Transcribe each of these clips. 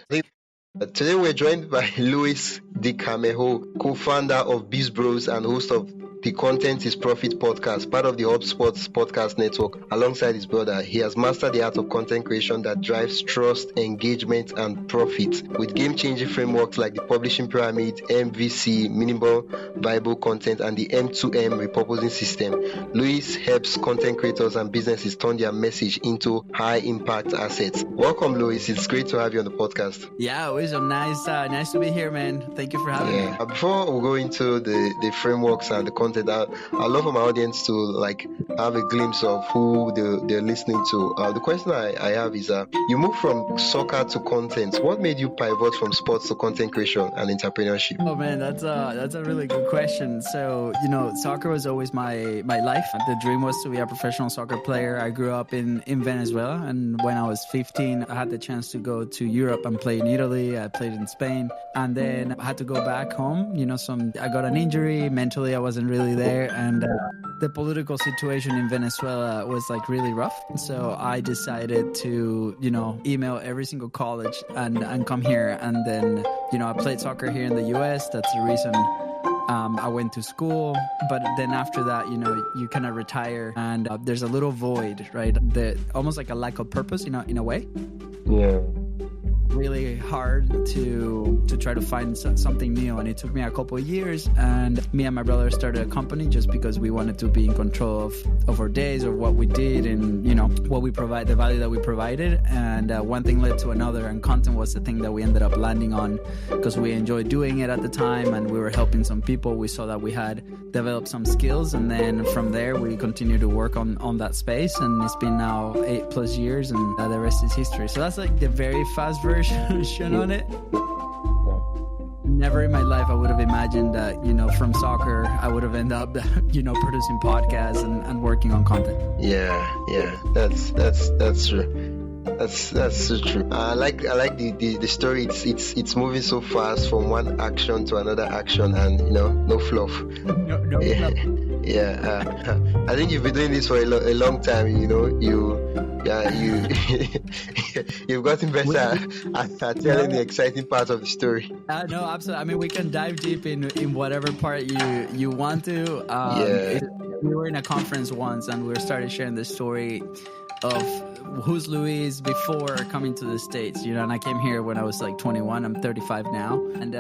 think today we're joined by Louis D Camejo, co-founder of Biz Bros and host of the Content is Profit podcast, part of the HubSpot podcast network. Alongside his brother, he has mastered the art of content creation that drives trust, engagement, and profit with game-changing frameworks like the Publishing Pyramid, MVC, Minimal Viable Content, and the M2M repurposing system. Louis helps content creators and businesses turn their message into high-impact assets. Welcome, Louis. It's great to have you on the podcast. Yeah, Wisdom. Nice to be here, man. Thank you for having me. Before we go into the frameworks and the content, I'd love for my audience to have a glimpse of who they're listening to. The question I have is, you moved from soccer to content. What made you pivot from sports to content creation and entrepreneurship? Oh man, that's a really good question. So, soccer was always my life. The dream was to be a professional soccer player. I grew up in Venezuela, and when I was 15, I had the chance to go to Europe and play in Italy. I played in Spain, and then I had to go back home. I got an injury. Mentally, I wasn't really there, and the political situation in Venezuela was really rough. So I decided to email every single college and come here, and then I played soccer here in the US. That's the reason I went to school. But then after that, you kind of retire, and there's a little void, right? Almost like a lack of purpose in a way. Yeah. Really hard to try to find something new, and it took me a couple of years, and me and my brother started a company just because we wanted to be in control of our days, of what we did, and what we provide, the value that we provided. And one thing led to another, and content was the thing that we ended up landing on because we enjoyed doing it at the time, and we were helping some people. We saw that we had developed some skills, and then from there we continued to work on that space, and it's been now 8+ years, and the rest is history. So that's the very fast version on it. Never in my life I would have imagined that from soccer I would have ended up producing podcasts and working on content. Yeah, that's true. That's so true. I like the story. It's moving so fast from one action to another action, and no fluff. No Yeah. fluff. Yeah, I think you've been doing this for a long time. You've gotten better at telling the exciting part of the story. No, absolutely. I mean, we can dive deep in whatever part you want to. We were in a conference once, and we started sharing the story of who's Louis before coming to the States, and I came here when I was 21. I'm 35 now, and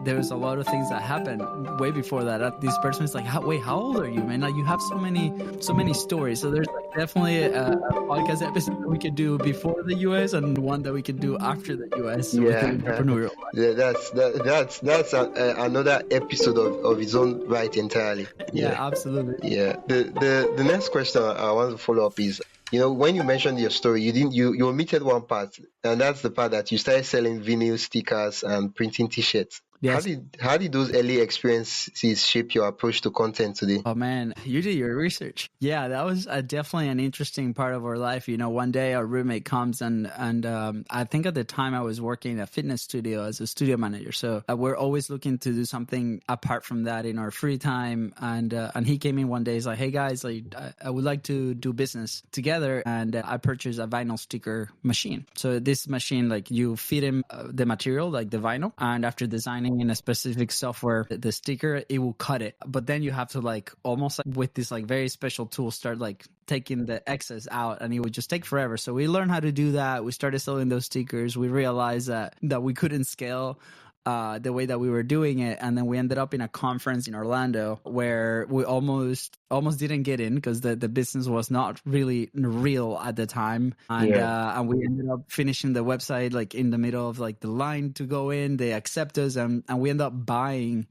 there was a lot of things that happened way before that. This person is like, wait, how old are you, man? You have so many stories. So there's definitely a podcast episode that we could do before the US and one that we could do after the US. Entrepreneurial. That's another episode of its own right entirely. Yeah, absolutely. Yeah. The next question I want to follow up is, when you mentioned your story, you omitted one part, and that's the part that you started selling vinyl stickers and printing T-shirts. Yes. How did those early experiences shape your approach to content today? Oh man, you did your research. Yeah, that was definitely an interesting part of our life. One day our roommate comes and I think at the time I was working in a fitness studio as a studio manager. So we're always looking to do something apart from that in our free time. And he came in one day. He's like, "Hey guys, I would like to do business together." And I purchased a vinyl sticker machine. So this machine, you feed him the material, the vinyl, and after designing in a specific software the sticker, it will cut it. But then you have to almost with this very special tool start taking the excess out, and it would just take forever. So we learned how to do that. We started selling those stickers. We realized that we couldn't scale the way that we were doing it, and then we ended up in a conference in Orlando where we almost didn't get in because the business was not really real at the time, and we ended up finishing the website in the middle of the line to go in. They accept us, and we ended up buying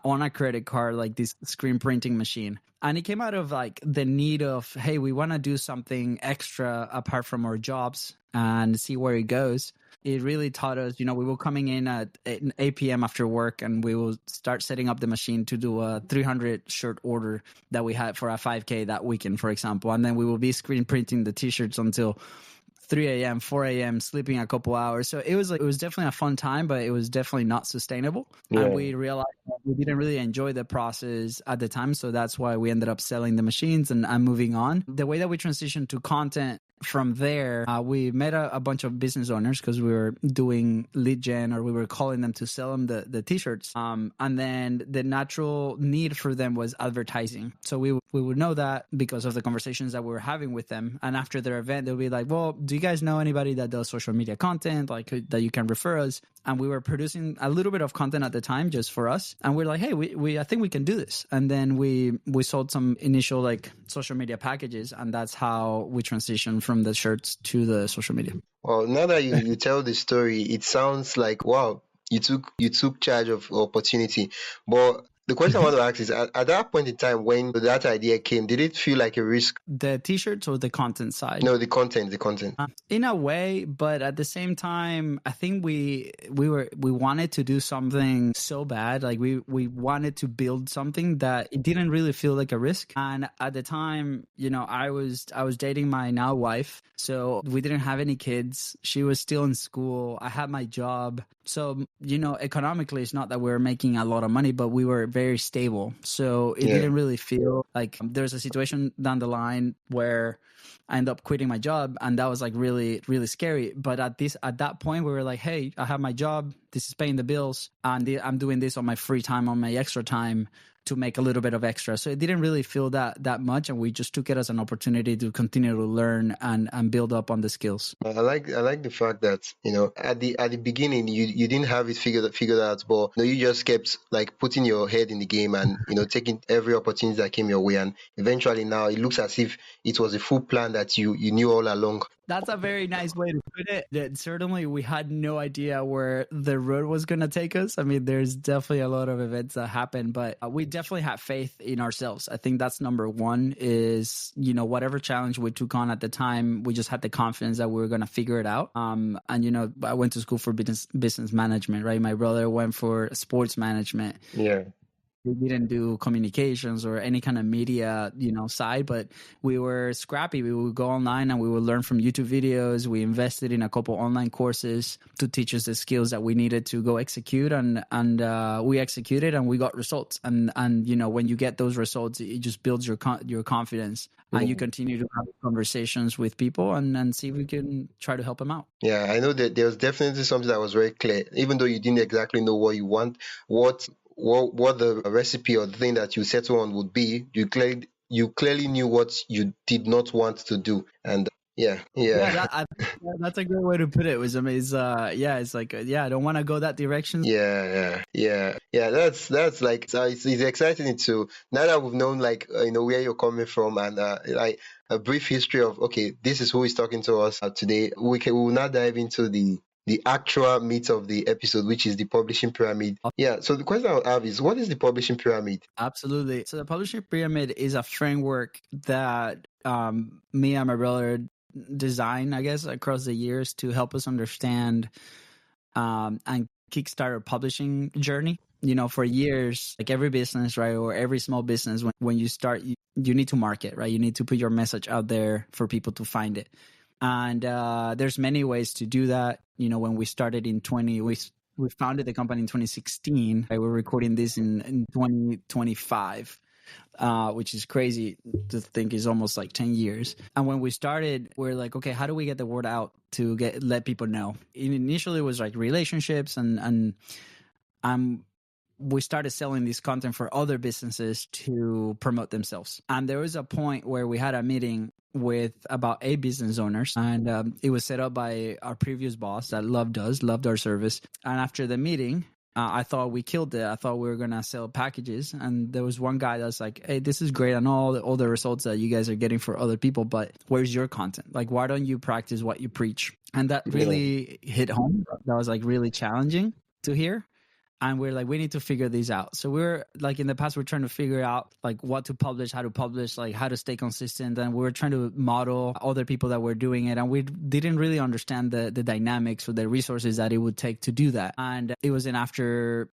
on a credit card this screen printing machine. And it came out of the need of, hey, we want to do something extra apart from our jobs and see where it goes. It really taught us, we were coming in at 8 p.m. after work, and we will start setting up the machine to do a 300 shirt order that we had for a 5K that weekend, for example. And then we will be screen printing the T-shirts until 3 a.m., 4 a.m., sleeping a couple hours. So it was definitely a fun time, but it was definitely not sustainable. Yeah. And we realized that we didn't really enjoy the process at the time. So that's why we ended up selling the machines and moving on. The way that we transitioned to content from there, we met a bunch of business owners because we were doing lead gen, or we were calling them to sell them the t-shirts. And then the natural need for them was advertising. So we would know that because of the conversations that we were having with them. And after their event, they'll be like, well, do you guys know anybody that does social media content, like that you can refer us? And we were producing a little bit of content at the time just for us. And we're like, hey, I think we can do this. And then we sold some initial like social media packages. And that's how we transitioned from the shirts to the social media. Well, now that you tell the story, it sounds like, wow, you took charge of opportunity. But the question I want to ask is, at that point in time when that idea came, did it feel like a risk? The t-shirts or the content side? No, the content. In a way, but at the same time, I think we wanted to do something so bad. Like we wanted to build something that it didn't really feel like a risk. And at the time, I was dating my now wife. So we didn't have any kids. She was still in school. I had my job. So, economically, it's not that we were making a lot of money, but we were very stable. So it didn't really feel like there's a situation down the line where I ended up quitting my job, and that was like really, really scary. But at that point, we were like, hey, I have my job. This is paying the bills, and I'm doing this on my free time, on my extra time, to make a little bit of extra. So it didn't really feel that much, and we just took it as an opportunity to continue to learn and build up on the skills. I like the fact that at the beginning you didn't have it figured out, but you just kept like putting your head in the game and taking every opportunity that came your way, and eventually now it looks as if it was a full plan that you knew all along. That's a very nice way to put it. That certainly we had no idea where the road was going to take us. I mean, there's definitely a lot of events that happen, but we definitely have faith in ourselves. I think that's number one is, whatever challenge we took on at the time, we just had the confidence that we were going to figure it out. And, I went to school for business management, right? My brother went for sports management. Yeah. We didn't do communications or any kind of media, side, but we were scrappy. We would go online and we would learn from YouTube videos. We invested in a couple online courses to teach us the skills that we needed to go execute, and we executed and we got results. And when you get those results, it just builds your confidence, and you continue to have conversations with people and see if we can try to help them out. Yeah, I know that there was definitely something that was very clear, even though you didn't exactly know what you want, what the recipe or the thing that you settle on would be. You clearly knew what you did not want to do, and that's a great way to put it. It was amazing. It's like I don't want to go that direction. Yeah. That's like it's exciting too. Now that we've known where you're coming from, and like a brief history of this is who is talking to us today. We will now dive into the actual meat of the episode, which is the publishing pyramid. Yeah. So the question I have is, what is the publishing pyramid? Absolutely. So the publishing pyramid is a framework that me and my brother designed, I guess, across the years to help us understand and kickstart our publishing journey. For years, like every business, right, or every small business, when you start, you need to market, right? You need to put your message out there for people to find it. And there's many ways to do that. When we started we founded the company in 2016. Right? We're recording this in 2025, which is crazy to think is almost like 10 years. And when we started, we're like, okay, how do we get the word out to let people know? Initially, it was like relationships and we started selling this content for other businesses to promote themselves. And there was a point where we had a meeting with about 8 business owners, and it was set up by our previous boss that loved our service. And after the meeting, I thought we killed it. I thought we were going to sell packages. And there was one guy that was like, hey, this is great and all the results that you guys are getting for other people, but where's your content? Like, why don't you practice what you preach? And that really hit home. That was like really challenging to hear. And we're like, we need to figure these out. So we're like, in the past, we're trying to figure out like what to publish, how to publish, like how to stay consistent. And we were trying to model other people that were doing it. And we didn't really understand the dynamics or the resources that it would take to do that. And it was after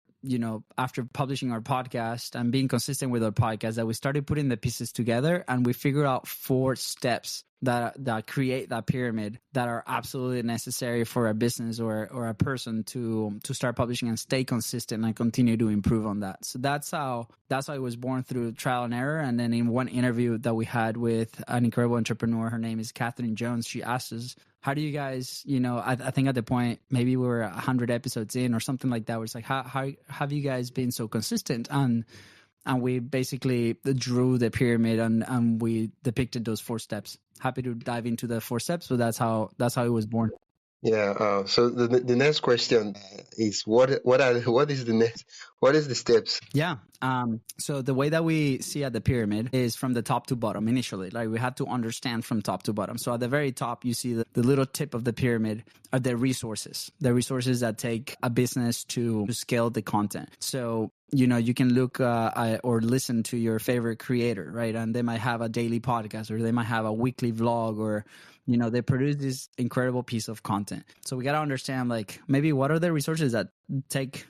publishing our podcast and being consistent with our podcast that we started putting the pieces together, and we figured out 4 steps that create that pyramid that are absolutely necessary for a business or a person to start publishing and stay consistent and continue to improve on that. So that's how it was born, through trial and error. And then in one interview that we had with an incredible entrepreneur, her name is Catherine Jones, she asked us, how do you guys, I think at the point, maybe we were 100 episodes in or something like that, where it's like, how have you guys been so consistent? And we basically drew the pyramid and we depicted those 4 steps. Happy to dive into the 4 steps, but that's how it was born. Yeah. So the next question is what is the steps? Yeah. So the way that we see at the pyramid is from the top to bottom initially. Like, we have to understand from top to bottom. So at the very top, you see the little tip of the pyramid are the resources that take a business to scale the content. So, you can look or listen to your favorite creator, right? And they might have a daily podcast, or they might have a weekly vlog, or, they produce this incredible piece of content. So we got to understand, like, maybe what are the resources that take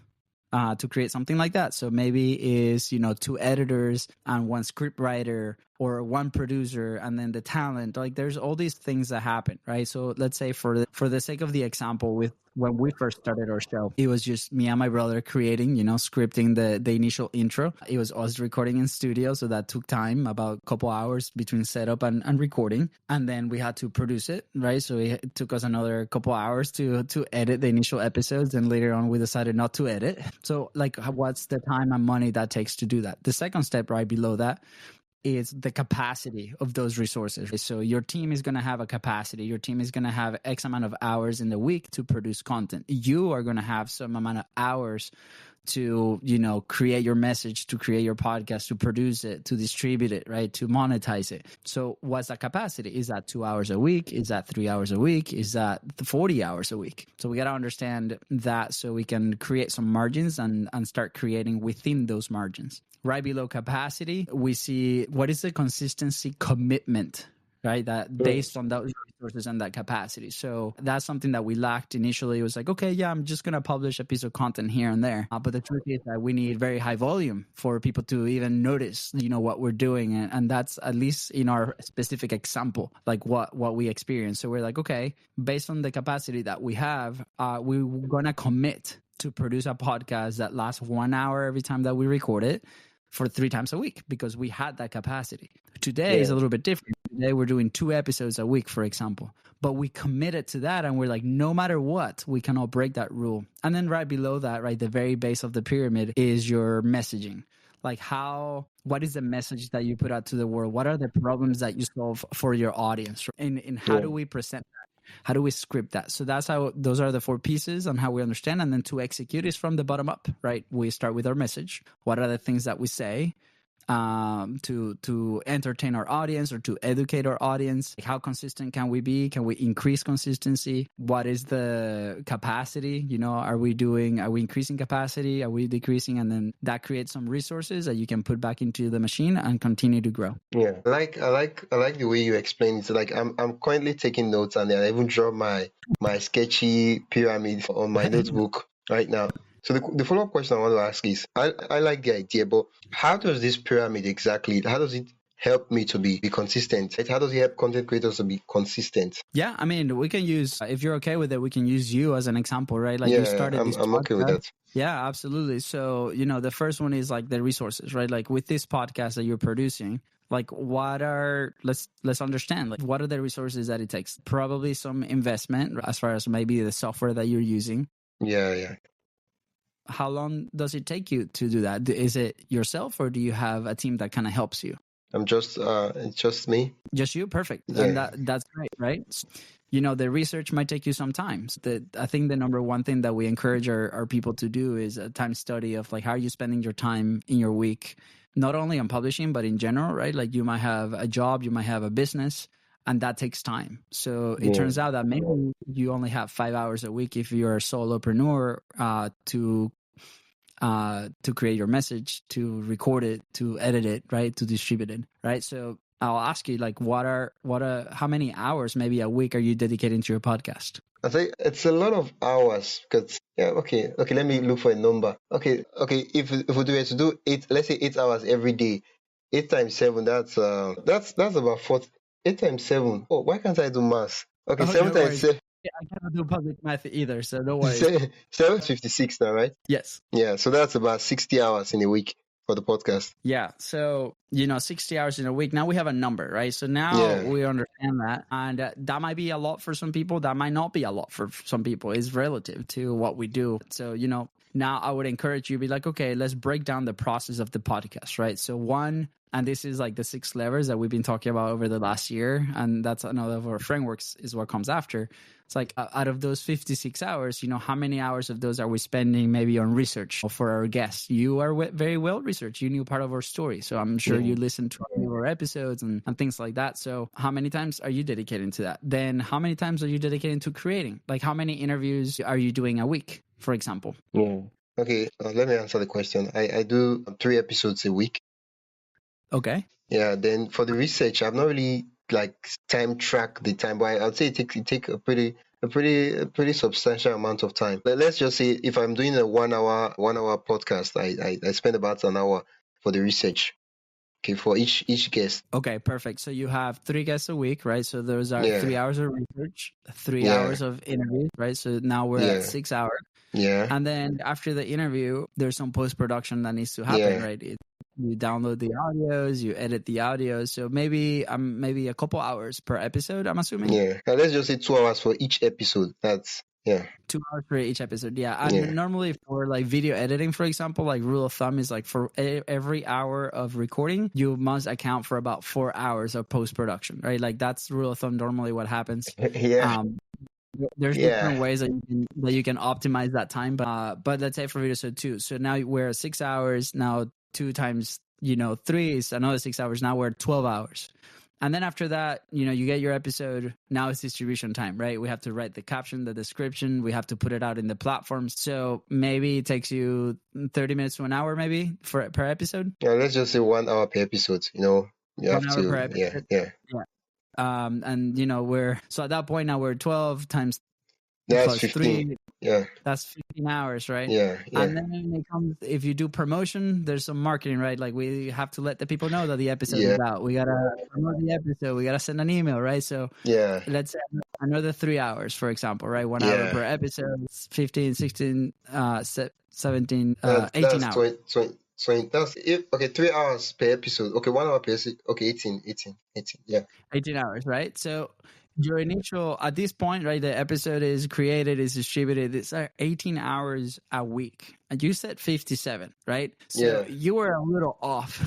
to create something like that. So maybe is 2 editors and 1 script writer, or 1 producer, and then the talent. Like, there's all these things that happen, right? So let's say for the sake of the example, with when we first started our show, it was just me and my brother creating, scripting the initial intro. It was us recording in studio, so that took time, about a couple hours between setup and recording. And then we had to produce it, right? So it took us another couple hours to edit the initial episodes, and later on we decided not to edit. So, like, what's the time and money that takes to do that? The second step right below that is the capacity of those resources. So your team is going to have a capacity. Your team is going to have X amount of hours in the week to produce content. You are going to have some amount of hours to, create your message, to create your podcast, to produce it, to distribute it, right? To monetize it. So what's that capacity? Is that 2 hours a week? Is that 3 hours a week? Is that 40 hours a week? So we got to understand that, so we can create some margins and start creating within those margins. Right below capacity, we see what is the consistency commitment, right? That based on those resources and that capacity. So that's something that we lacked initially. It was like, okay, yeah, I'm just going to publish a piece of content here and there. But the truth is that we need very high volume for people to even notice, what we're doing. And that's, at least in our specific example, like what we experience. So we're like, okay, based on the capacity that we have, we're going to commit to produce a podcast that lasts 1 hour every time that we record it, for 3 times a week, because we had that capacity. Today is a little bit different. Today we're doing 2 episodes a week, for example. But we committed to that, and we're like, no matter what, we cannot break that rule. And then right below that, right, the very base of the pyramid is your messaging. Like, what is the message that you put out to the world? What are the problems that you solve for your audience? And how do we present that? How do we script that? So those are the 4 pieces on how we understand. And then to execute is from the bottom up, right? We start with our message. What are the things that we say to entertain our audience or to educate our audience? How consistent can we be? Can we increase consistency? What is the capacity? Are we increasing capacity? Are we decreasing? And then that creates some resources that you can put back into the machine and continue to grow. Yeah, I like the way you explain it. Like, I'm currently taking notes, and I even draw my sketchy pyramid on my notebook right now. So the follow-up question I want to ask is, I like the idea, but how does this pyramid exactly, how does it help me to be consistent? Right? How does it help content creators to be consistent? Yeah, I mean, we can use, if you're okay with it, we can use you as an example, right? Like, you started this podcast. I'm okay with that. Yeah, absolutely. So, the first one is like the resources, right? Like, with this podcast that you're producing, like, let's understand, like, what are the resources that it takes? Probably some investment as far as maybe the software that you're using. Yeah. How long does it take you to do that? Is it yourself, or do you have a team that kind of helps you? It's just me. Just you? Perfect. Yeah. And that's great, right? The research might take you some time. I think the number one thing that we encourage our people to do is a time study of, like, how are you spending your time in your week, not only on publishing, but in general, right? Like, you might have a job, you might have a business, and that takes time. So it turns out that maybe you only have 5 hours a week if you're a solopreneur to create your message, to record it, to edit it, right, to distribute it, right? So I'll ask you, like, how many hours maybe a week are you dedicating to your podcast? I think it's a lot of hours, because okay, let me look for a number. Okay, if we were to do 8, let's say 8 hours every day, 8 times 7, that's about 8 times 7. Oh, why can't I do maths? Okay, Oh, 7 no times worries. 7. I cannot do public math either, so no worries. 7 is 56 now, right? Yes. Yeah, so that's about 60 hours in a week for the podcast. Yeah. So, 60 hours in a week. Now we have a number, right? So now Yeah. we understand that. And that might be a lot for some people. That might not be a lot for some people. It's relative to what we do. So, now I would encourage you to be like, okay, let's break down the process of the podcast, right? So one, and this is like the 6 levers that we've been talking about over the last year. And that's another of our frameworks is what comes after. It's like out of those 56 hours, how many hours of those are we spending maybe on research for our guests? You are very well researched. You knew part of our story. So I'm sure you listened to our episodes and things like that. So how many times are you dedicating to that? Then how many times are you dedicating to creating? Like how many interviews are you doing a week, for example? Yeah. Okay, let me answer the question. I do 3 episodes a week. Okay. Yeah, then for the research, I've not really like time track the time, but I'd say it take a pretty substantial amount of time. Let's just say if I'm doing a 1 hour podcast, I spend about an hour for the research. Okay, for each guest. Okay, perfect. So you have 3 guests a week, right? So those are 3 hours of research, 3 hours of interviews, right? So now we're at 6 hours. Yeah. And then after the interview, there's some post-production that needs to happen, right? You download the audios, you edit the audios. So maybe a couple hours per episode, I'm assuming. Yeah. Now let's just say 2 hours for each episode. That's 2 hours for each episode. Yeah. And normally for like video editing, for example, like rule of thumb is like for every hour of recording, you must account for about 4 hours of post-production, right? Like that's rule of thumb normally what happens. There's different ways that you can optimize that time, but let's say for video so 2. So now we're at 6 hours. Now 2 times 3 is another 6 hours. Now we're at 12 hours. And then after that, you get your episode. Now it's distribution time, right? We have to write the caption, the description. We have to put it out in the platforms. So maybe it takes you 30 minutes to an hour, maybe per episode. Yeah, let's just say 1 hour per episode. You 1 have hour to. Per episode. Yeah. And so at that point now we're 12 times that's 15. 3. Yeah, that's 15 hours, right? Yeah. And then it comes, if you do promotion, there's some marketing, right? Like we have to let the people know that the episode is out. We gotta promote the episode. We gotta send an email, right? So let's say another 3 hours, for example, right? 1 hour per episode, 15, 16, 17, 18 hours. 20, that's it. Okay, 3 hours per episode. Okay, 1 hour per episode. Okay, 18. Yeah, 18 hours, right? So your initial, at this point, right, the episode is created, is distributed. It's 18 hours a week. And you said 57, right? So you were a little off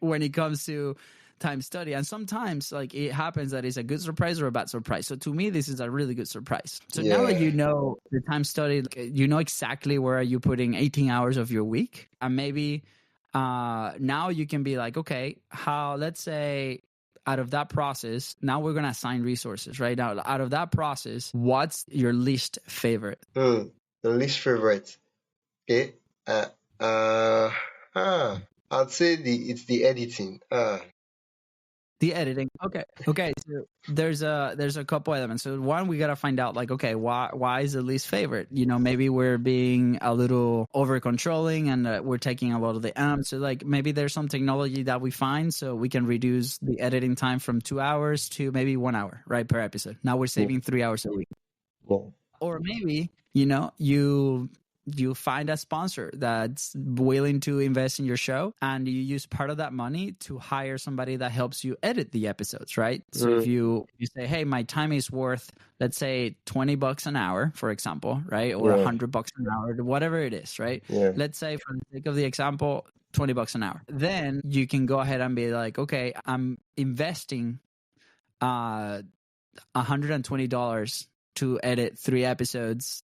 when it comes to time study. And sometimes like it happens that it's a good surprise or a bad surprise. So to me, this is a really good surprise. So now that you know the time study, you know exactly where are you putting 18 hours of your week. And maybe now you can be like, okay, let's say out of that process, now we're going to assign resources, right? Now, out of that process, what's your least favorite? The least favorite. Okay. I'd say it's the editing. The editing. Okay. So there's a couple elements. So one, we gotta find out like, okay, why is the least favorite? Maybe we're being a little over controlling and we're taking a lot of the amps. So like maybe there's some technology that we find so we can reduce the editing time from 2 hours to maybe 1 hour, right, per episode. Now we're saving 3 hours a week. Or maybe you find a sponsor that's willing to invest in your show and you use part of that money to hire somebody that helps you edit the episodes, right? So if you say, hey, my time is worth, let's say $20 an hour, for example, right? Or $100 an hour, whatever it is, right? Let's say for the sake of the example, $20 an hour. Then you can go ahead and be like, okay, I'm investing $120 to edit 3 episodes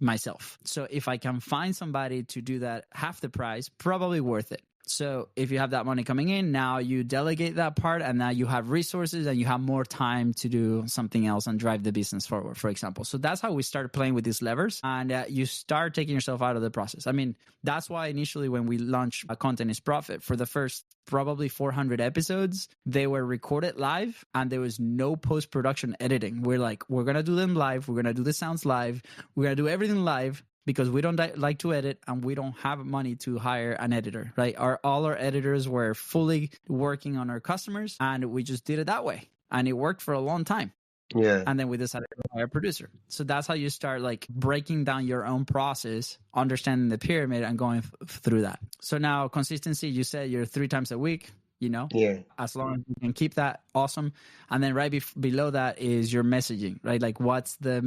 myself. So if I can find somebody to do that half the price, probably worth it. So if you have that money coming in, now you delegate that part and now you have resources and you have more time to do something else and drive the business forward, for example. So that's how we started playing with these levers and you start taking yourself out of the process. I mean, that's why initially when we launched Content is Profit, for the first probably 400 episodes, they were recorded live and there was no post-production editing. We're like, we're going to do them live. We're going to do the sounds live. We're going to do everything live. Because we don't like to edit and we don't have money to hire an editor, right? All our editors were fully working on our customers and we just did it that way. and it worked for a long time. Yeah. And then we decided to hire a producer. So that's how you start like breaking down your own process, understanding the pyramid, and going through that. So now consistency, you said you're 3 times a week, Yeah. as long as you can keep that, awesome. And then right below that is your messaging, right? Like what's the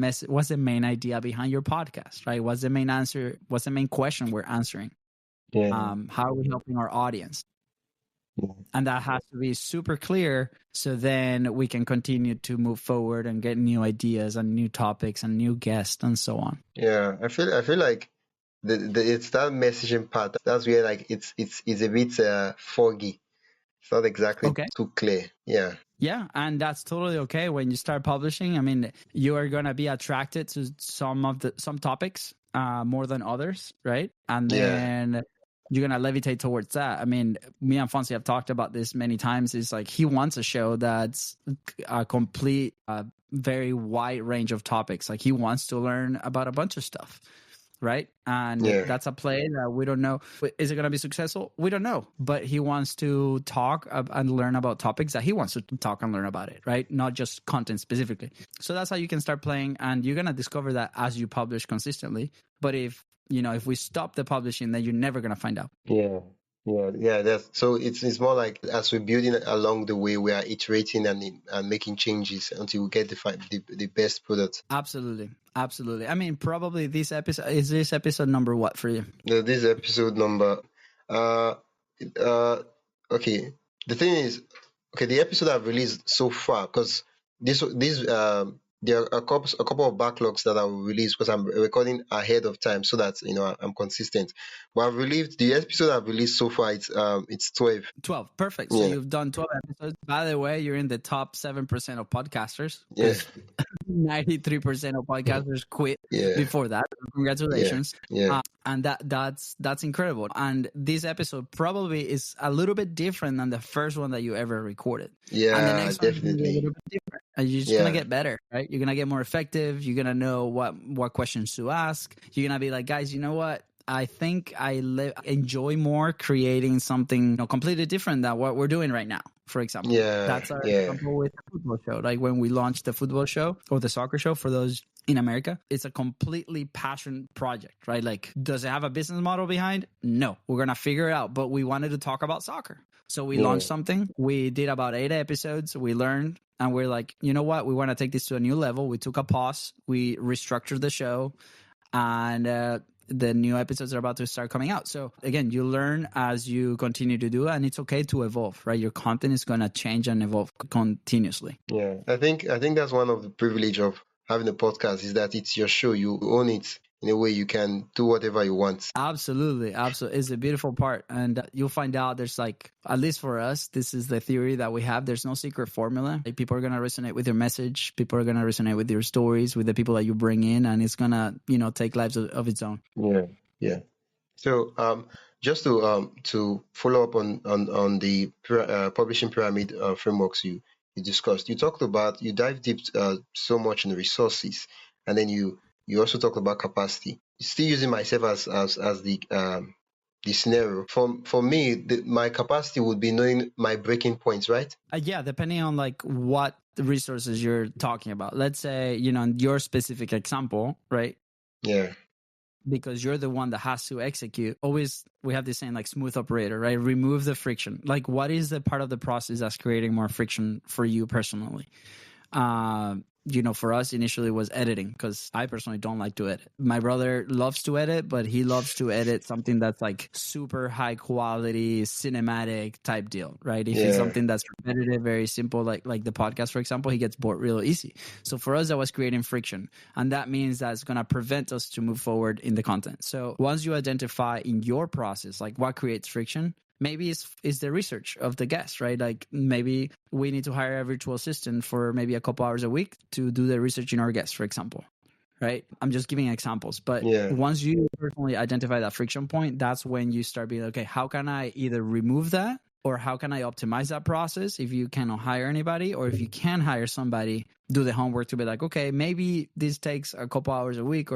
main idea behind your podcast, right? What's the main answer? What's the main question we're answering? Yeah. How are we helping our audience? Yeah. And that has to be super clear, so then we can continue to move forward and get new ideas and new topics and new guests and so on. Yeah. I feel like it's that messaging part that's where like it's a bit foggy. It's not exactly too clear. Yeah. Yeah, and that's totally okay. When you start publishing, I mean, you are going to be attracted to some topics more than others, right? And then you're going to levitate towards that. I mean, me and Fonzie have talked about this many times. It's like he wants a show that's a complete, very wide range of topics. Like he wants to learn about a bunch of stuff. Right. And that's a play that we don't know. Is it going to be successful? We don't know. But he wants to talk and learn about topics that he wants to talk and learn about it. Right. Not just content specifically. So that's how you can start playing. And you're going to discover that as you publish consistently. But if we stop the publishing, then you're never going to find out. Yeah. That's so. It's more like as we're building along the way, we are iterating and making changes until we get the best product. Absolutely. I mean, probably this episode number what for you? This episode number. Okay. The thing is, the episode I've released so far, because this there are a couple of backlogs that I will release because I'm recording ahead of time so that I'm consistent. But the episode I've released so far, it's 12. 12, perfect. So you've done 12 episodes. By the way, you're in the top 7% of podcasters. Yes. 93% of podcasters quit before that. Congratulations. And that's incredible. And this episode probably is a little bit different than the first one that you ever recorded. Yeah, and the next definitely. One is a little bit different. And you're just gonna get better, right? You're gonna get more effective. You're gonna know what questions to ask. You're gonna be like, guys, you know what? I think I enjoy more creating something completely different than what we're doing right now. For example, that's our example with the football show. Like when we launched the football show or the soccer show for those in America, it's a completely passion project, right? Like, does it have a business model behind? No, we're going to figure it out. But we wanted to talk about soccer. So we launched something. We did about 8 episodes. We learned and we're like, you know what? We want to take this to a new level. We took a pause. We restructured the show and the new episodes are about to start coming out. So again, you learn as you continue to do it, and it's okay to evolve, right? Your content is going to change and evolve continuously. Yeah, I think that's one of the privilege of having a podcast is that it's your show. You own it. In a way, you can do whatever you want. Absolutely. It's a beautiful part. And you'll find out there's like, at least for us, this is the theory that we have. There's no secret formula. Like, people are going to resonate with your message. People are going to resonate with your stories, with the people that you bring in. And it's going to, take lives of its own. Yeah. So just to follow up on the publishing pyramid frameworks you discussed, you dive deep so much in the resources, and then you also talked about capacity. Still using myself as the scenario. For me, my capacity would be knowing my breaking points, right? Yeah, depending on like what the resources you're talking about. Let's say, in your specific example, right? Yeah. Because you're the one that has to execute. Always, we have this saying like smooth operator, right? Remove the friction. Like, what is the part of the process that's creating more friction for you personally? For us, initially was editing, because I personally don't like to edit. My brother loves to edit, but he loves to edit something that's like super high quality, cinematic type deal, right? If it's something that's repetitive, very simple, like the podcast, for example, he gets bored real easy. So for us, that was creating friction. And that means that's going to prevent us to move forward in the content. So once you identify in your process, like what creates friction, maybe it's the research of the guest, right? Like maybe we need to hire a virtual assistant for maybe a couple hours a week to do the research in our guests, for example, right? I'm just giving examples. But once you personally identify that friction point, that's when you start being, okay, how can I either remove that, or how can I optimize that process if you cannot hire anybody, or if you can hire somebody, do the homework to be like, okay, maybe this takes a couple hours a week,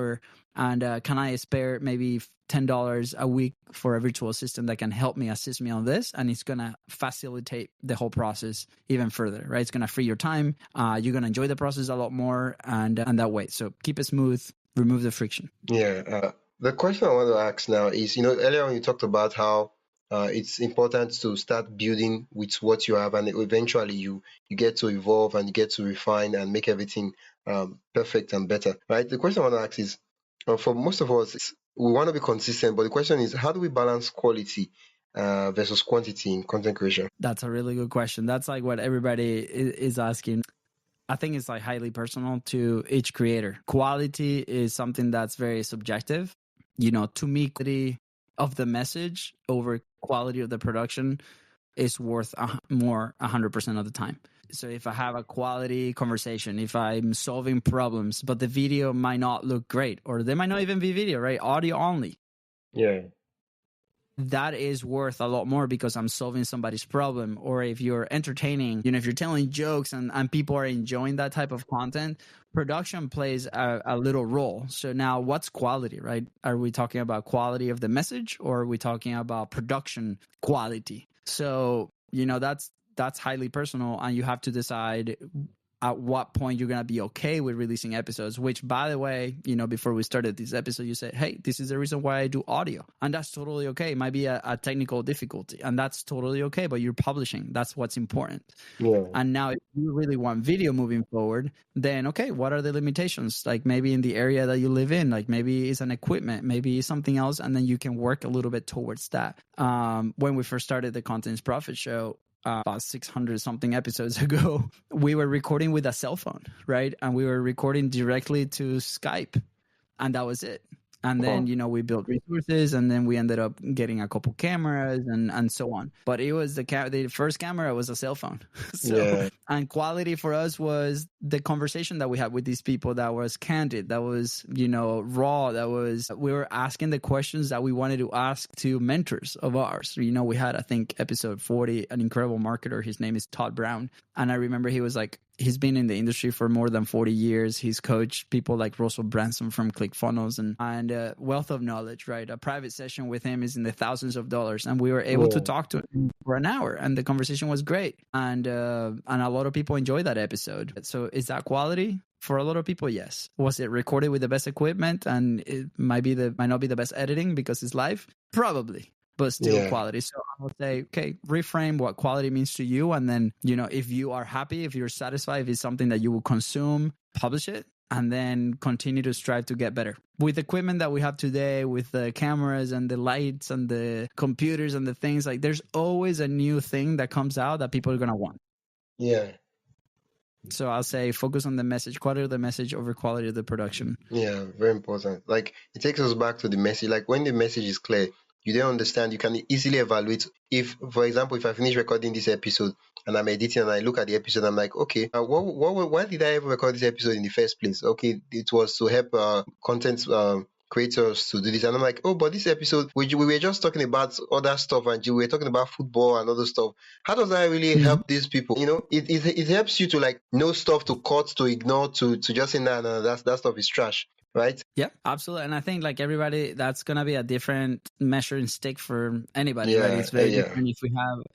and can I spare maybe $10 a week for a virtual assistant that can help me, assist me on this, and it's gonna facilitate the whole process even further, right? It's gonna free your time. You're gonna enjoy the process a lot more, and that way. So keep it smooth, remove the friction. Yeah. The question I want to ask now is, earlier when you talked about how it's important to start building with what you have, and eventually you get to evolve and you get to refine and make everything perfect and better, right? The question I want to ask is, for most of us, we want to be consistent, but the question is, how do we balance quality versus quantity in content creation? That's a really good question. That's like what everybody is asking. I think it's like highly personal to each creator. Quality is something that's very subjective. To me, quality of the message over quality of the production is worth more 100% of the time. So if I have a quality conversation, if I'm solving problems, but the video might not look great, or they might not even be video, right? Audio only. Yeah. That is worth a lot more because I'm solving somebody's problem. Or if you're entertaining, if you're telling jokes and people are enjoying that type of content, production plays a little role. So now what's quality, right? Are we talking about quality of the message, or are we talking about production quality? So, that's highly personal, and you have to decide at what point you're going to be okay with releasing episodes, which, by the way, before we started this episode, you said, hey, this is the reason why I do audio. And that's totally okay. It might be a technical difficulty, and that's totally okay, but you're publishing. That's what's important. Yeah. And now if you really want video moving forward, then, okay, what are the limitations? Like maybe in the area that you live in, like maybe it's an equipment, maybe it's something else, and then you can work a little bit towards that. When we first started the Contents Profit Show, about 600 something episodes ago, we were recording with a cell phone, right? And we were recording directly to Skype, and that was it. And then, we built resources, and then we ended up getting a couple cameras and so on. But it was the first camera was a cell phone. And quality for us was the conversation that we had with these people that was candid, that was, raw, we were asking the questions that we wanted to ask to mentors of ours. We had, I think, episode 40, an incredible marketer. His name is Todd Brown. And I remember he was like, he's been in the industry for more than 40 years. He's coached people like Russell Branson from ClickFunnels and wealth of knowledge, right? A private session with him is in the thousands of dollars. And we were able to talk to him for an hour, and the conversation was great. And a lot of people enjoyed that episode. So is that quality? For a lot of people, yes. Was it recorded with the best equipment, and it might not be the best editing because it's live? Probably. But still quality. So I would say, okay, reframe what quality means to you. And then, if you are happy, if you're satisfied, if it's something that you will consume, publish it, and then continue to strive to get better. With the equipment that we have today, with the cameras and the lights and the computers and the things, like there's always a new thing that comes out that people are going to want. Yeah. So I'll say focus on the message, quality of the message over quality of the production. Yeah, very important. Like it takes us back to the message. Like when the message is clear, you don't understand, you can easily evaluate. If, for example, if I finish recording this episode and I'm editing and I look at the episode, I'm like, okay, why did I ever record this episode in the first place? Okay, it was to help content creators to do this. And I'm like, oh, but this episode, we were just talking about other stuff, and we were talking about football and other stuff. How does that really help these people? It helps you to like know stuff to cut, to ignore, to just say, no, that stuff is trash. Right? Yeah, absolutely. And I think like everybody, that's going to be a different measuring stick for anybody, right? It's very different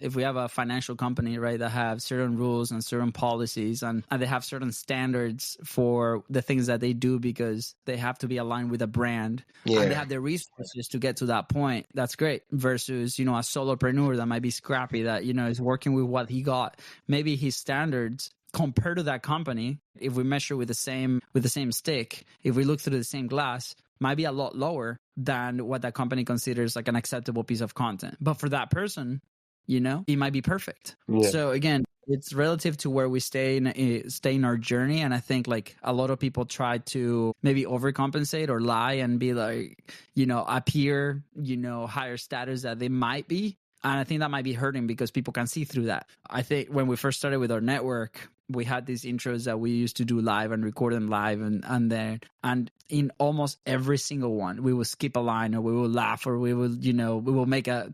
if we have a financial company, right, that have certain rules and certain policies and they have certain standards for the things that they do because they have to be aligned with a brand and they have the resources to get to that point. That's great. Versus, a solopreneur that might be scrappy, that, is working with what he got. Maybe his standards compared to that company, if we measure with the same stick, if we look through the same glass, might be a lot lower than what that company considers like an acceptable piece of content. But for that person, it might be perfect. Yeah. So again, it's relative to where we stay in our journey. And I think like a lot of people try to maybe overcompensate or lie and be like, appear, higher status that they might be. And I think that might be hurting because people can see through that. I think when we first started with our network, we had these intros that we used to do live and record them live, and in almost every single one, we will skip a line or we will laugh or we will make a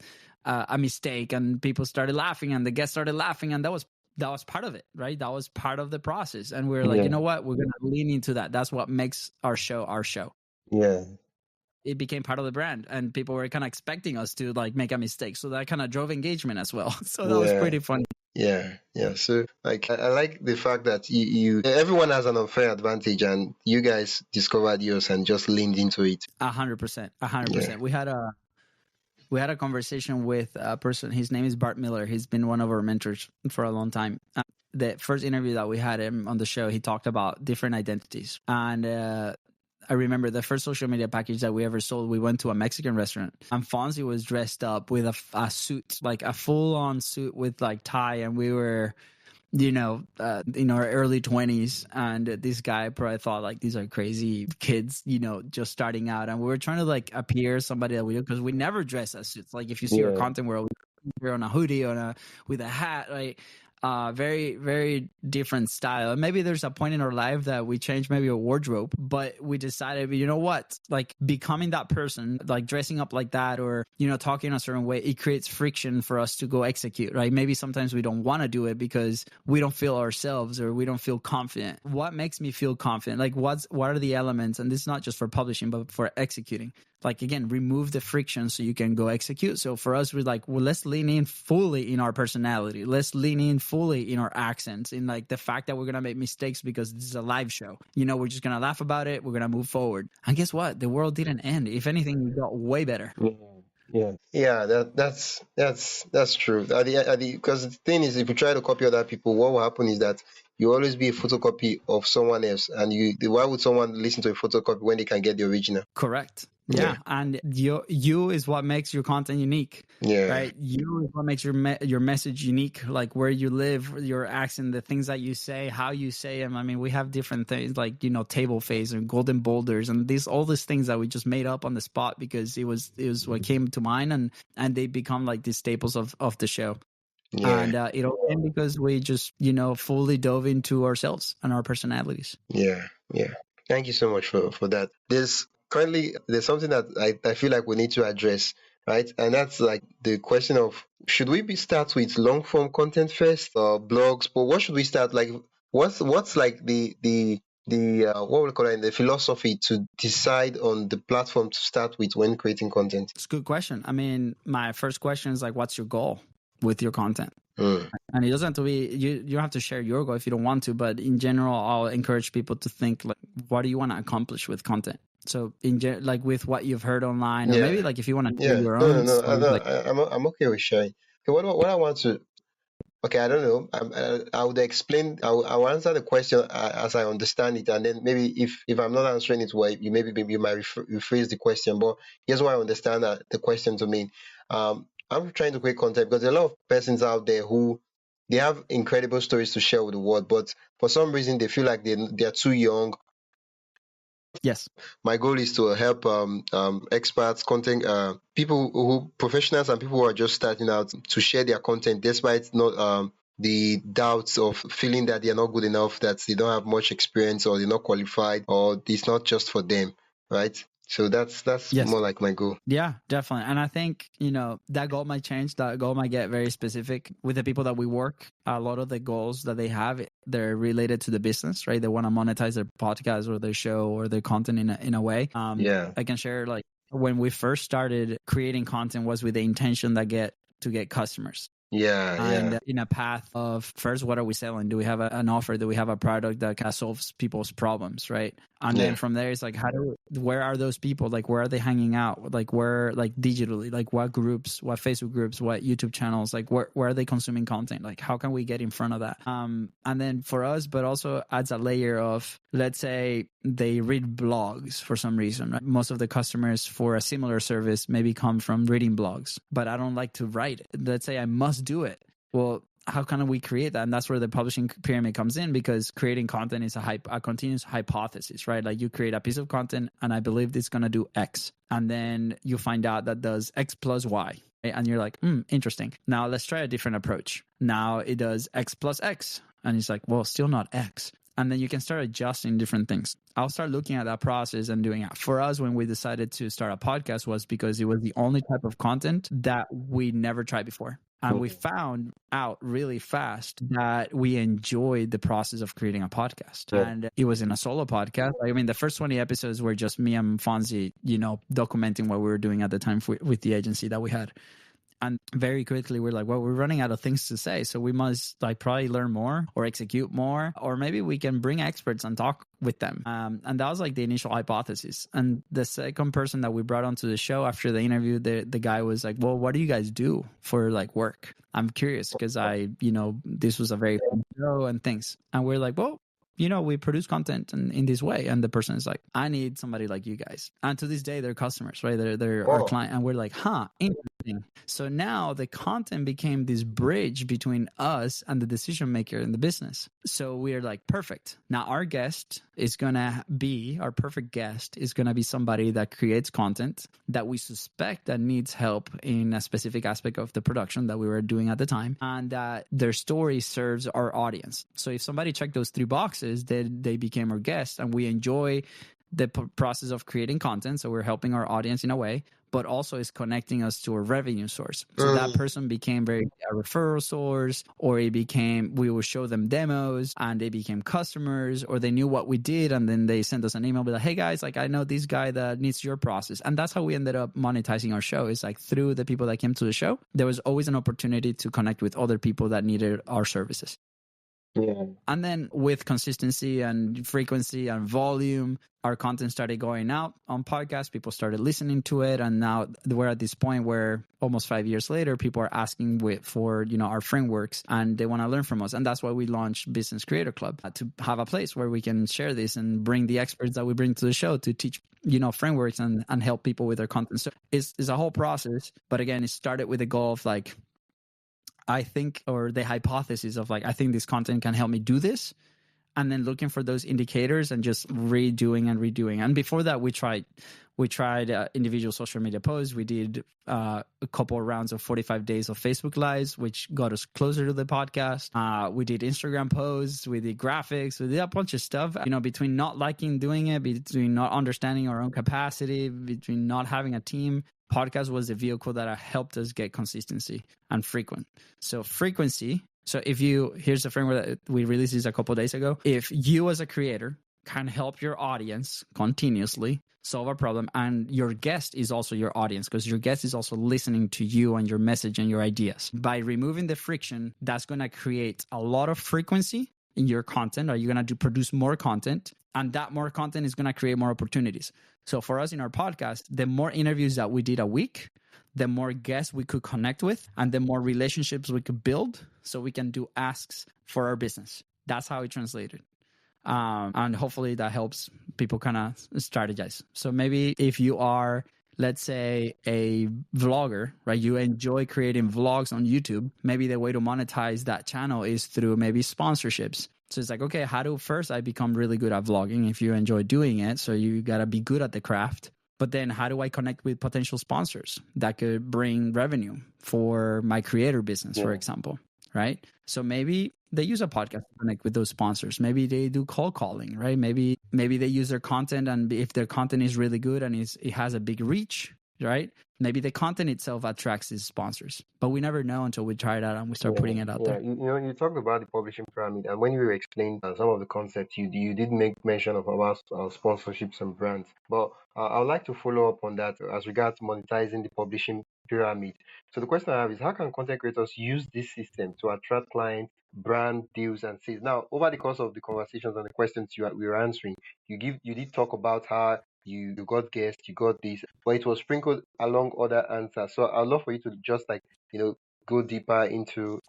mistake, and people started laughing and the guests started laughing, and that was that was part of it, right? That was part of the process. And we're like, you know what? We're going to lean into that. That's what makes our show our show. Yeah. It became part of the brand, and people were kind of expecting us to like make a mistake. So that kind of drove engagement as well. So that was pretty funny. Yeah. So like I like the fact that you everyone has an unfair advantage, and you guys discovered yours and just leaned into it. 100%. 100%. We had a conversation with a person. His name is Bart Miller. He's been one of our mentors for a long time. The first interview that we had him on the show, he talked about different identities. And I remember the first social media package that we ever sold, we went to a Mexican restaurant, and Fonzie was dressed up with a suit, like a full-on suit with like tie, and we were, in our early 20s, and this guy probably thought like these are crazy kids, just starting out, and we were trying to like appear somebody that we do, because we never dress as suits. Like if you see our content, we're on a hoodie with a hat, right? Very, very different style. And maybe there's a point in our life that we changed maybe a wardrobe, but we decided, you know what, like becoming that person, like dressing up like that, or, talking a certain way, it creates friction for us to go execute, right? Maybe sometimes we don't want to do it because we don't feel ourselves, or we don't feel confident. What makes me feel confident? Like what are the elements? And this is not just for publishing, but for executing. Like, again, remove the friction so you can go execute. So for us, we're like, well, let's lean in fully in our personality. Let's lean in fully in our accents, in like the fact that we're going to make mistakes because this is a live show. We're just going to laugh about it. We're going to move forward. And guess what? The world didn't end. If anything, it got way better. Yeah, that's true. Because the thing is, if you try to copy other people, what will happen is that you always be a photocopy of someone else. And why would someone listen to a photocopy when they can get the original? Correct. Yeah. And you is what makes your content unique. Yeah. Right. You is what makes your message unique. Like where you live, your accent, the things that you say, how you say them. I mean, we have different things like, table face and golden boulders and all these things that we just made up on the spot because it was what came to mind, and they become like the staples of the show. Yeah. And it all came because we just, fully dove into ourselves and our personalities. Yeah. Thank you so much for that. There's something that I feel like we need to address, right? And that's like the question of, should we start with long form content first or blogs? But what should we start? Like, what's like the what we call it, the philosophy to decide on the platform to start with when creating content? It's a good question. I mean, my first question is like, what's your goal with your content? And it doesn't have to be, you don't have to share your goal if you don't want to, but in general, I'll encourage people to think like, what do you want to accomplish with content? So like with what you've heard online, or maybe like if you want to do your own. I'm okay with sharing. Okay, what I want to, okay, I don't know. I would explain. I'll answer the question as I understand it, and then maybe if I'm not answering it well, you might rephrase the question. But here's what I understand the question to mean. I'm trying to create content because there are a lot of persons out there who they have incredible stories to share with the world, but for some reason they feel like they're too young. Yes. My goal is to help experts, content people professionals and people who are just starting out to share their content despite not the doubts of feeling that they're not good enough, that they don't have much experience, or they're not qualified, or it's not just for them, right? So that's yes. More like my goal. Yeah, definitely. And I think, that goal might change. That goal might get very specific with the people that we work. A lot of the goals that they have, they're related to the business, right? They want to monetize their podcast or their show or their content in a way. I can share, like, when we first started creating content was with the intention to get customers. And in a path of, first, what are we selling? Do we have an offer? Do we have a product that kind of solves people's problems, right? And then from there, it's like, where are those people? Like, where are they hanging out? Like, where, like, digitally, like, what groups, what Facebook groups, what YouTube channels, like, where are they consuming content? Like, how can we get in front of that? And then for us, but also adds a layer of, let's say they read blogs for some reason, right? Most of the customers for a similar service maybe come from reading blogs, but I don't like to write it. Let's say I must do it. Well, how can we create that? And that's where the publishing pyramid comes in, because creating content is a continuous hypothesis, right? Like, you create a piece of content and I believe it's going to do X. And then you find out that does X plus Y. Right? And you're like, interesting. Now let's try a different approach. Now it does X plus X. And it's like, well, still not X. And then you can start adjusting different things. I'll start looking at that process and doing it. For us, when we decided to start a podcast was because it was the only type of content that we never tried before. And we found out really fast that we enjoyed the process of creating a podcast. Yeah. And it was in a solo podcast. I mean, the first 20 episodes were just me and Fonzie, documenting what we were doing at the time with the agency that we had. And very quickly, we're like, well, we're running out of things to say. So we must probably learn more or execute more, or maybe we can bring experts and talk with them. And that was the initial hypothesis. And the second person that we brought onto the show after the interview, the guy was like, well, what do you guys do for work? I'm curious because this was a very fun show and things. And we're like, well, we produce content in this way. And the person is like, I need somebody like you guys. And to this day, they're customers, right? They're our client. And we're like, interesting. So now the content became this bridge between us and the decision maker in the business. So we're like, perfect. Now our perfect guest is going to be somebody that creates content that we suspect that needs help in a specific aspect of the production that we were doing at the time, and that their story serves our audience. So if somebody checked those 3 boxes, then they became our guest, and we enjoy the process of creating content. So we're helping our audience in a way, but also is connecting us to a revenue source. So that person became a referral source, or we will show them demos and they became customers, or they knew what we did. And then they sent us an email, be like, hey guys, I know this guy that needs your process. And that's how we ended up monetizing our show, is through the people that came to the show. There was always an opportunity to connect with other people that needed our services. Yeah. And then with consistency and frequency and volume, our content started going out on podcasts. People started listening to it. And now we're at this point where almost 5 years later, people are asking for our frameworks, and they want to learn from us. And that's why we launched Business Creator Club, to have a place where we can share this and bring the experts that we bring to the show to teach frameworks and help people with their content. So it's a whole process. But again, it started with the goal of I think, or the hypothesis of I think this content can help me do this. And then looking for those indicators and just redoing. And before that, we tried individual social media posts. We did a couple of rounds of 45 days of Facebook Lives, which got us closer to the podcast. We did Instagram posts, we did graphics, we did a bunch of stuff. Between not liking doing it, between not understanding our own capacity, between not having a team, podcast was the vehicle that helped us get consistency and frequent. So frequency. So here's the framework that we released this a couple of days ago. If you as a creator can help your audience continuously solve a problem, and your guest is also your audience, because your guest is also listening to you and your message and your ideas. By removing the friction, that's going to create a lot of frequency in your content. Are you going to produce more content? And that more content is going to create more opportunities. So for us in our podcast, the more interviews that we did a week, the more guests we could connect with, and the more relationships we could build, so we can do asks for our business. That's how it translated. And hopefully that helps people kind of strategize. So maybe if you are, let's say, a vlogger, right? You enjoy creating vlogs on YouTube. Maybe the way to monetize that channel is through maybe sponsorships. So it's okay, how do first I become really good at vlogging if you enjoy doing it? So you got to be good at the craft. But then how do I connect with potential sponsors that could bring revenue for my creator business, for example, right? So maybe they use a podcast to connect with those sponsors. Maybe they do cold calling, right? Maybe they use their content, and if their content is really good and it has a big reach, right? Maybe the content itself attracts these sponsors, but we never know until we try it out and we start putting it out there. You talked about the publishing pyramid, and when you were explaining some of the concepts, you did make mention of about sponsorships and brands. But I would like to follow up on that as regards monetizing the publishing pyramid. So the question I have is, how can content creators use this system to attract clients, brand deals, and sales? Now, over the course of the conversations and the questions we were answering, you did talk about how you got guests, you got this, but it was sprinkled along other answers. So I'd love for you to just go deeper into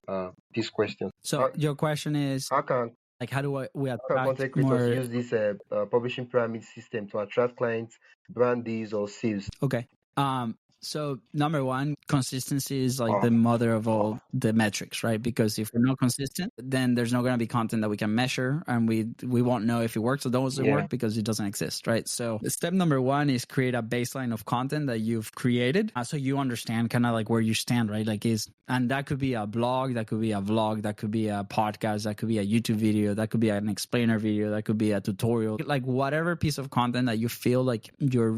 this question. So your question is, how can we how can attract content creators more? use this publishing pyramid system to attract clients, brand deals, or sales? Okay. So number one, consistency is like the mother of all the metrics, right? Because if we're not consistent, then there's not going to be content that we can measure, and we won't know if it works or doesn't work because it doesn't exist, right? So step number one is create a baseline of content that you've created, so you understand kind of like where you stand, right? And that could be a blog, that could be a vlog, that could be a podcast, that could be a YouTube video, that could be an explainer video, that could be a tutorial, like whatever piece of content that you feel like you're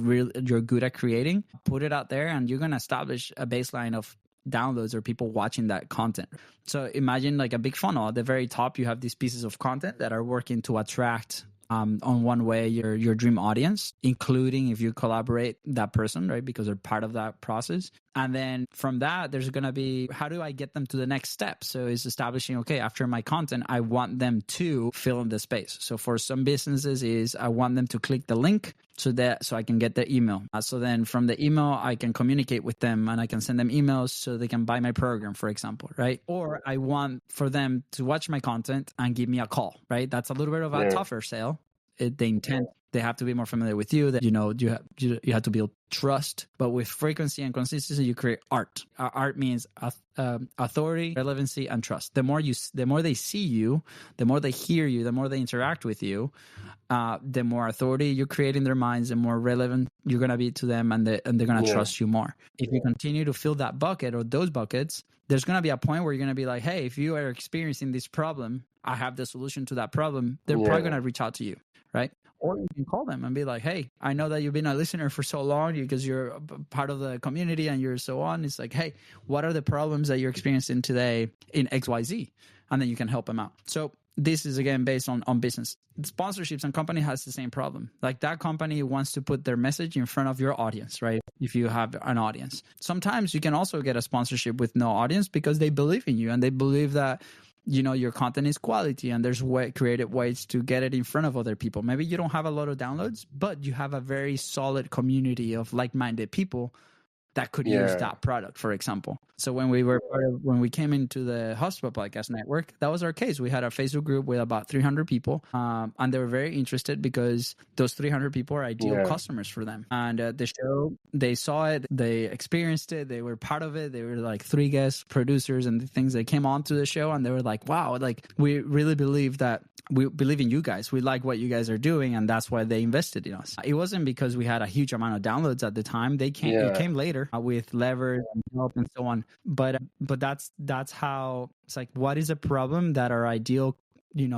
good at creating, put it out there, and you're going to establish a baseline of downloads or people watching that content. So imagine like a big funnel. At the very top, you have these pieces of content that are working to attract on one way your dream audience, including if you collaborate that person, right? Because they're part of that process. And then from that, there's going to be, how do I get them to the next step? So it's establishing, okay, after my content, I want them to fill in the space. So for some businesses is I want them to click the link so I can get their email. So then from the email, I can communicate with them and I can send them emails so they can buy my program, for example, right? Or I want for them to watch my content and give me a call, right? That's a little bit of a tougher sale. The intent, they have to be more familiar with you, that you have to build trust. But with frequency and consistency, you create art. Art means authority, relevancy, and trust. The more they see you, the more they hear you, the more they interact with you, the more authority you create in their minds, the more relevant you're going to be to them, and they're going to trust you more. If you continue to fill that bucket or those buckets, there's going to be a point where you're going to be like, hey, if you are experiencing this problem, I have the solution to that problem. They're probably going to reach out to you, right? Or you can call them and be like, hey, I know that you've been a listener for so long because you're a part of the community and you're so on. It's like, hey, what are the problems that you're experiencing today in XYZ? And then you can help them out. So this is, again, based on business. Sponsorships and company has the same problem. Like that company wants to put their message in front of your audience, right? If you have an audience. Sometimes you can also get a sponsorship with no audience because they believe in you and they believe that your content is quality and there's creative ways to get it in front of other people. Maybe you don't have a lot of downloads, but you have a very solid community of like-minded people that could use that product, for example. So when we came into the HubSpot Podcast Network, that was our case. We had a Facebook group with about 300 people, and they were very interested because those 300 people are ideal customers for them. And the show, they saw it, they experienced it, they were part of it. They were like 3 guest producers and the things that came on to the show, and they were like, wow, like we really believe in you guys. We like what you guys are doing, and that's why they invested in us. It wasn't because we had a huge amount of downloads at the time. It came later with levers and help and so on. But that's how it's like, what is a problem that our ideal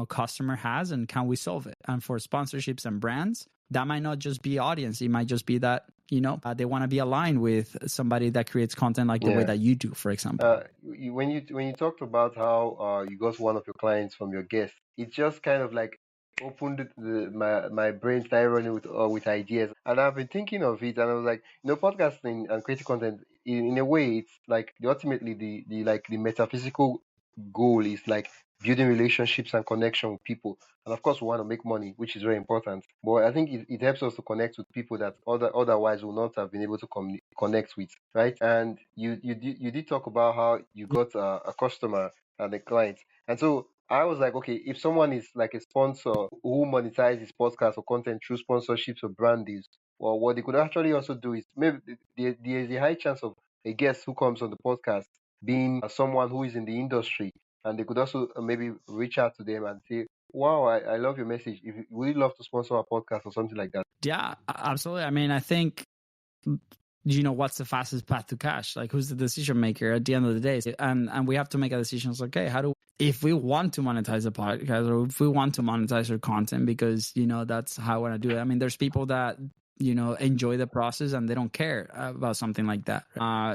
customer has, and can we solve it? And for sponsorships and brands, that might not just be audience. It might just be that they want to be aligned with somebody that creates content like the way that you do, for example. When you talked about how you got one of your clients from your guest, it just kind of like opened my brain, started running with ideas, and I've been thinking of it, and I was like, podcasting and creating content in a way, it's like ultimately the metaphysical goal is like building relationships and connection with people. And of course, we want to make money, which is very important. But I think it helps us to connect with people that otherwise will not have been able to connect with, right? And you did talk about how you got a customer and a client. And so I was like, okay, if someone is like a sponsor who monetizes podcast or content through sponsorships or brand deals, well, what they could actually also do is maybe there's a high chance of a guest who comes on the podcast being someone who is in the industry, and they could also maybe reach out to them and say, wow, I love your message. If would you love to sponsor a podcast or something like that? Yeah, absolutely. I mean, I think, what's the fastest path to cash? Like, who's the decision maker at the end of the day? And we have to make a decision. It's like, okay, if we want to monetize a podcast, or if we want to monetize our content, because, that's how I want to do it. I mean, there's people that, enjoy the process and they don't care about something like that.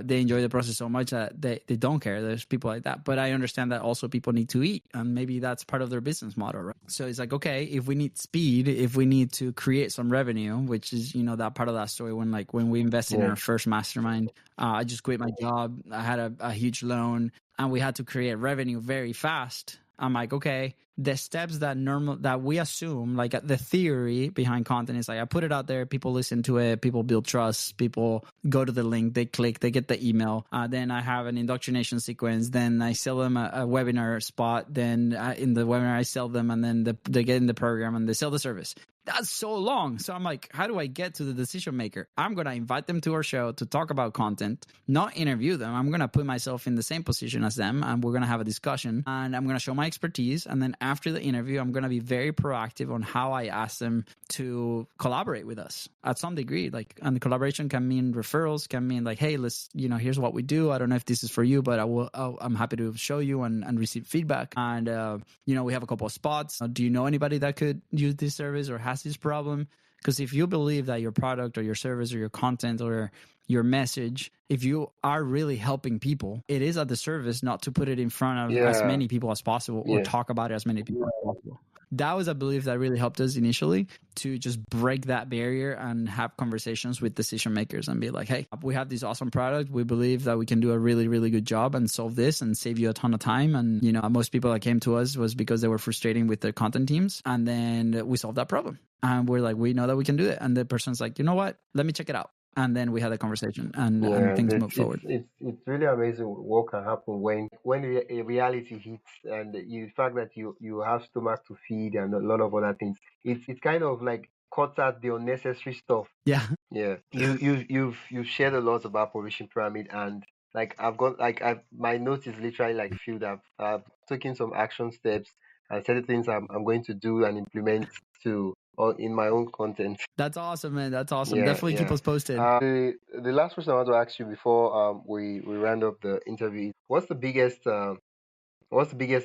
They enjoy the process so much that they don't care. There's people like that. But I understand that also people need to eat, and maybe that's part of their business model, right? So it's like, okay, if we need speed, if we need to create some revenue, which is, that part of that story when we invested in our first mastermind, I just quit my job. I had a huge loan and we had to create revenue very fast. I'm like, okay, the steps that we assume, like the theory behind content is like, I put it out there, people listen to it, people build trust, people go to the link, they click, they get the email. Then I have an indoctrination sequence. Then I sell them a webinar spot. Then in the webinar, I sell them, and then they get in the program and they sell the service. That's so long. So I'm like, how do I get to the decision maker? I'm going to invite them to our show to talk about content, not interview them. I'm going to put myself in the same position as them, and we're going to have a discussion, and I'm going to show my expertise. And then after the interview, I'm going to be very proactive on how I ask them to collaborate with us at some degree. Like, and the collaboration can mean referrals, can mean like, hey, let's, here's what we do. I don't know if this is for you, but I'm happy to show you and receive feedback. And, we have a couple of spots. Do you know anybody that could use this service or has this problem? Because if you believe that your product or your service or your content or your message, if you are really helping people, it is at the service not to put it in front of as many people as possible or talk about it as many people as possible. That was a belief that really helped us initially to just break that barrier and have conversations with decision makers and be like, hey, we have this awesome product. We believe that we can do a really, really good job and solve this and save you a ton of time. And, most people that came to us was because they were frustrating with their content teams. And then we solved that problem. And we're like, we know that we can do it. And the person's like, you know what? Let me check it out. And then we had a conversation and things move forward. It's really amazing what can happen when a reality hits, and the fact that you have stomach to feed and a lot of other things. It's kind of like cuts out the unnecessary stuff. Yeah. You've shared a lot about provision pyramid, and like my notes is literally like filled up. I've taken some action steps and certain things I'm going to do and implement to or in my own content. That's awesome, man. That's awesome. Definitely keep us posted. The last question I want to ask you before we round up the interview is, what's the biggest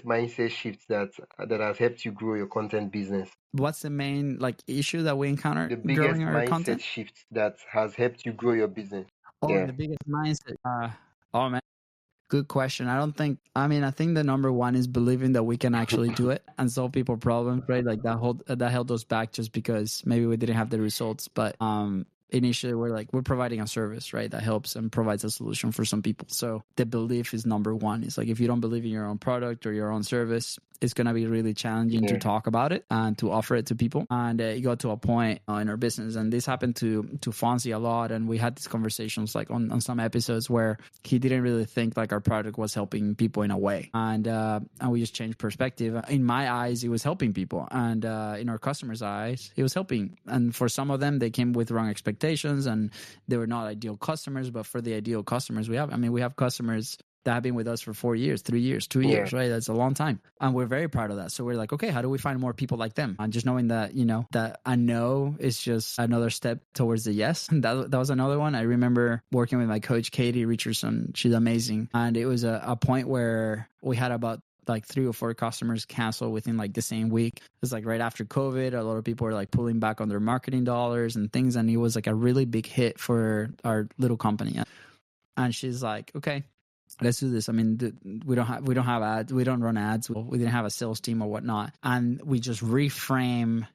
mindset shift that has helped you grow your content business? What's the main issue that we encounter? The biggest growing our mindset content? shift that has helped you grow your business. The biggest mindset. Oh man. Good question. I think the number one is believing that we can actually do it and solve people problems, right? Like that held us back just because maybe we didn't have the results. But initially we're providing a service, right? That helps and provides a solution for some people. So the belief is number one. It's like, if you don't believe in your own product or your own service, it's going to be really challenging to talk about it and to offer it to people. And it got to a point in our business, and this happened to Fonzie a lot. And we had these conversations like on some episodes where he didn't really think like our product was helping people in a way. And we just changed perspective. In my eyes, it was helping people. And in our customers' eyes, it was helping. And for some of them, they came with wrong expectations and they were not ideal customers. But for the ideal customers we have customers that have been with us for 4 years, 3 years, 2 years, right? That's a long time. And we're very proud of that. So we're like, okay, how do we find more people like them? And just knowing that, that a no is just another step towards the yes. That was another one. I remember working with my coach, Katie Richardson. She's amazing. And it was a point where we had about 3 or 4 customers cancel within the same week. It's right after COVID. A lot of people were pulling back on their marketing dollars and things. And it was a really big hit for our little company. And she's like, okay, let's do this. We don't have ads. We don't run ads. We didn't have a sales team or whatnot. And we just reframe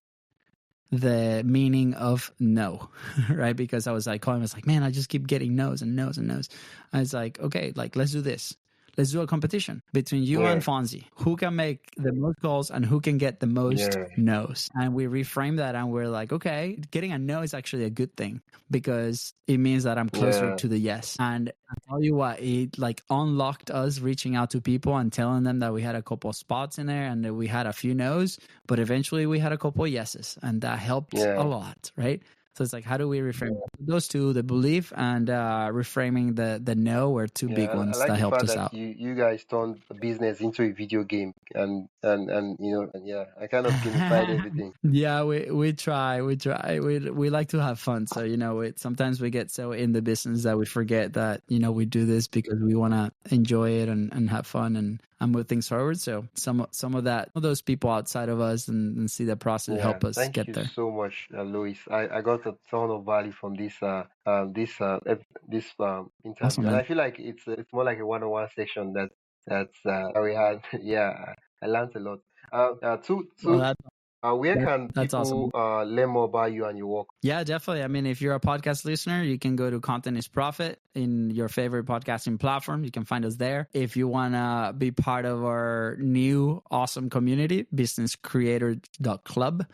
the meaning of no, right? Because I was calling, I was like, man, I just keep getting no's and no's and no's. I was like, okay, let's do this. Let's do a competition between you and Fonzie. Who can make the most calls and who can get the most no's? And we reframe that and we're like, okay, getting a no is actually a good thing because it means that I'm closer to the yes. And I tell you what, it unlocked us reaching out to people and telling them that we had a couple of spots in there and that we had a few no's, but eventually we had a couple of yeses, and that helped a lot, right? So it's how do we reframe those two? The belief and reframing the no were two big ones that helped us out. You guys turned the business into a video game, and I kind of gamified everything. Yeah, we try. We like to have fun. So sometimes we get so in the business that we forget that we do this because we want to enjoy it and have fun and move things forward. So some of those people outside of us and see the process help us get there. Thank you so much, Luis. I got a ton of value from this interview. Awesome, and I feel like it's more like a one-on-one section that we had. I learned a lot. Where can That's people awesome. learn more about you and your work? Yeah, definitely. I mean, if you're a podcast listener, you can go to Content is Profit in your favorite podcasting platform. You can find us there. If you want to be part of our new awesome community, businesscreator.club.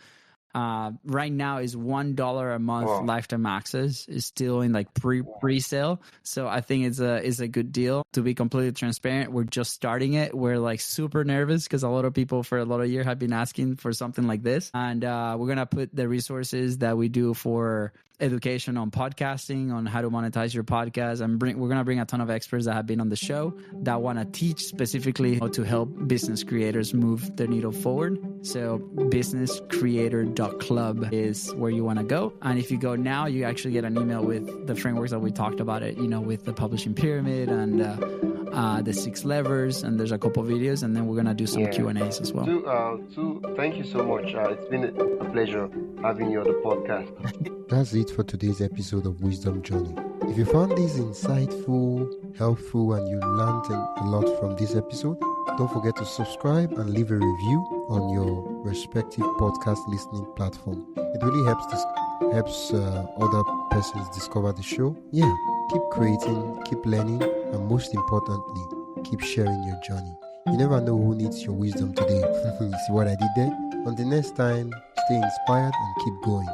Right now is $1 a month lifetime access. Is still in like pre-sale, so I think it's a good deal. To be completely transparent, we're just starting it. We're like super nervous because a lot of people for a lot of years have been asking for something like this, and we're gonna put the resources that we do for education on podcasting, on how to monetize your podcast, and we're gonna bring a ton of experts that have been on the show that want to teach specifically how to help business creators move the needle forward. So businesscreator.club is where you want to go, and if you go now, you actually get an email with the frameworks that we talked about it, with the publishing pyramid and the 6 levers, and there's a couple of videos, and then we're gonna do some Q&As as well. Thank you so much. It's been a pleasure having you on the podcast. That's it for today's episode of Wisdom Journey. If you found this insightful, helpful, and you learned a lot from this episode, don't forget to subscribe and leave a review on your respective podcast listening platform. It really helps other persons discover the show. Yeah, keep creating, keep learning, and most importantly, keep sharing your journey. You never know who needs your wisdom today. See what I did there? Until next time, stay inspired and keep going.